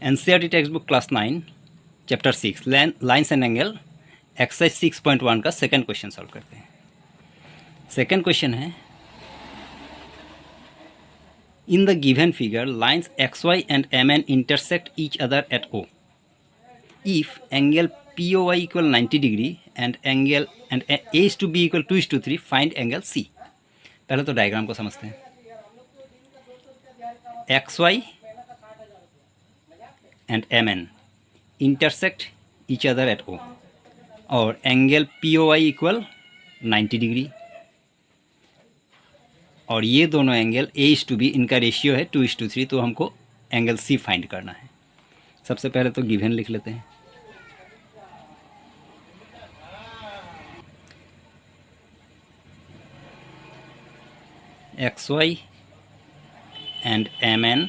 NCERT text book class 9 chapter 6 lines and angle exercise 6.1 का second question solve करते हैं। Second question है, in the given figure lines X Y and M N intersect each other at O if angle P O Y equal 90 degree and angle and A is to be equal 2:3 find angle C. पहले तो diagram को समझते हैं। X Y and M N intersect each other at O और angle P O Y equal 90 degree और ये दोनों angle A is to B, इनका रेशियो है 2:3, तो हमको एंगल सी फाइंड करना है। सबसे पहले तो गिवन लिख लेते हैं। X Y and M N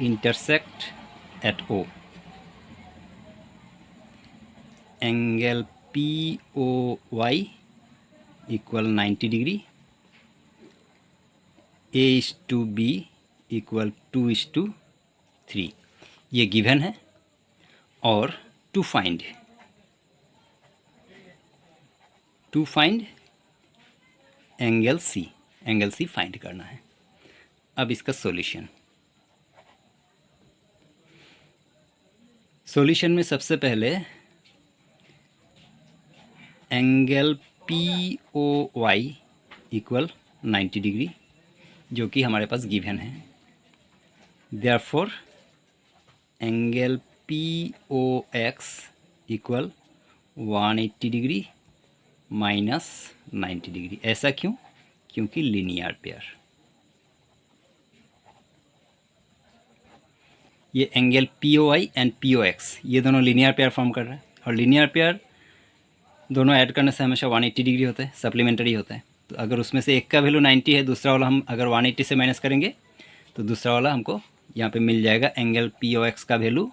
intersect at O. Angle POY equal 90 degree. A is to B equal 2:3. ये गिवन है। और to find angle C find करना है। अब इसका सॉल्यूशन में सबसे पहले angle P O Y equal 90 degree जो कि हमारे पास गिवन है। Therefore angle P O X equal 180 degree minus 90 degree. ऐसा क्यों? क्योंकि लीनियर पेयर। ये angle P O I and P O X ये दोनों लीनियर पेयर फॉर्म कर रहा है और लीनियर पेयर दोनों ऐड करने से हमेशा 180 डिग्री होता है, सप्लीमेंट्री होता है। तो अगर उसमें से एक का वैल्यू 90 है, दूसरा वाला हम अगर 180 से माइनस करेंगे तो दूसरा वाला हमको यहाँ पे मिल जाएगा एंगल पी ओ एक्स का value,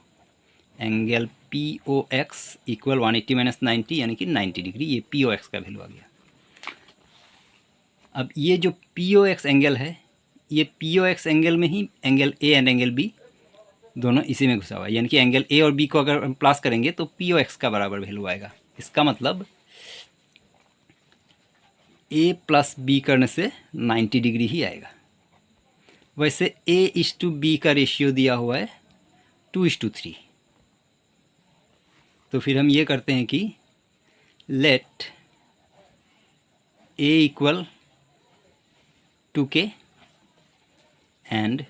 angle P O X equal 180 minus 90 यानी कि 90 डिग्री। ये पी ओ एक्स का वैल्यू आ गया। अब ये जो पी ओ एक्स एंगल है, ये पी ओ एक्स एंगल में ही angle A and angle B दोनों इसी में घुसा हुआ है, यानी कि एंगल ए और बी को अगर हम प्लस करेंगे तो पी ओ एक्स का बराबर वैल्यू आएगा। इसका मतलब ए प्लस बी करने से 90 डिग्री ही आएगा। वैसे ए इज टू बी का रेशियो दिया हुआ है 2:3। तो फिर हम ये करते हैं कि let A equal 2K and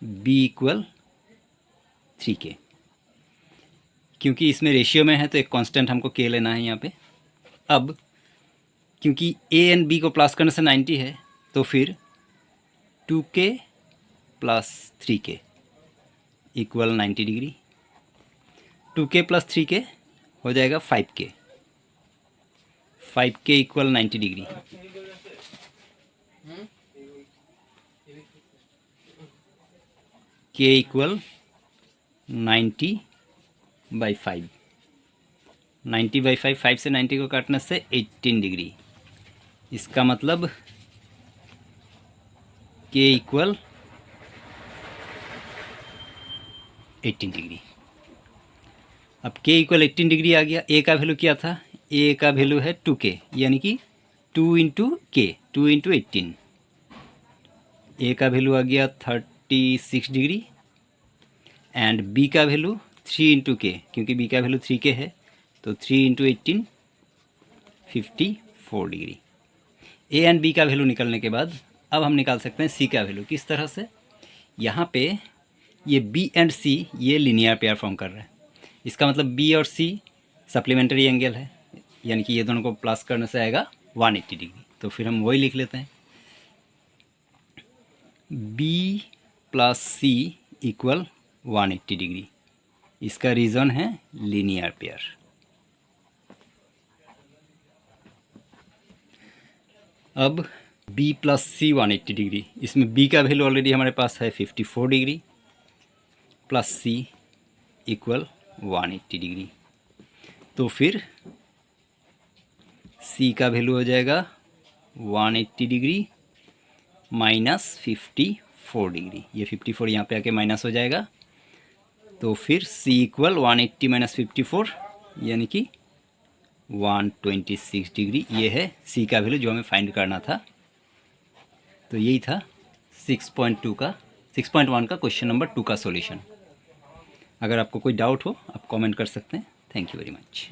B equal 3K। क्योंकि इसमें रेशियो में है तो एक कांस्टेंट हमको K लेना है यहाँ पे। अब क्योंकि A एंड B को प्लस करने से 90 है तो फिर 2K plus 3K equal 90 degree. 2K plus 3K हो जाएगा 5K। 5K equal 90 degree. K equal 90/5। 90/5, 5 से 90 को काटने से 18 डिग्री। इसका मतलब K इक्वल 18 डिग्री। अब K इक्वल 18 डिग्री आ गया। A का वैल्यू क्या था? A का वैल्यू है 2K यानी कि 2 इंटू K, 2 इंटू 18। A का वैल्यू आ गया 36 डिग्री एंड B का वैल्यू 3 इंटू K, क्योंकि B का वैल्यू 3K है तो 3 into 18 54 degree. A and B का वैल्यू निकलने के बाद अब हम निकाल सकते हैं C का वैल्यू। किस तरह से? यहाँ पे ये B एंड C ये लीनियर पेयर फॉर्म कर रहे हैं। इसका मतलब B और C सप्लीमेंट्री एंगल है, यानी कि ये दोनों को प्लस करने से आएगा 180 डिग्री। तो फिर हम वही लिख लेते हैं, B plus C equal 180 degree. इसका रीज़न है लीनियर पेयर। अब B प्लस C 180 डिग्री, इसमें B का वैल्यू ऑलरेडी हमारे पास है 54 degree plus C equal 180 degree. तो फिर C का वैल्यू हो जाएगा 180 डिग्री -54 डिग्री। ये 54 यहाँ पे आके माइनस हो जाएगा, तो फिर C इक्वल 180 माइनस 54 यानी कि 126 डिग्री। ये है C का वैल्यू जो हमें फाइंड करना था। तो यही था 6.1 का क्वेश्चन नंबर 2 का सॉल्यूशन। अगर आपको कोई डाउट हो आप कमेंट कर सकते हैं। Thank you very much.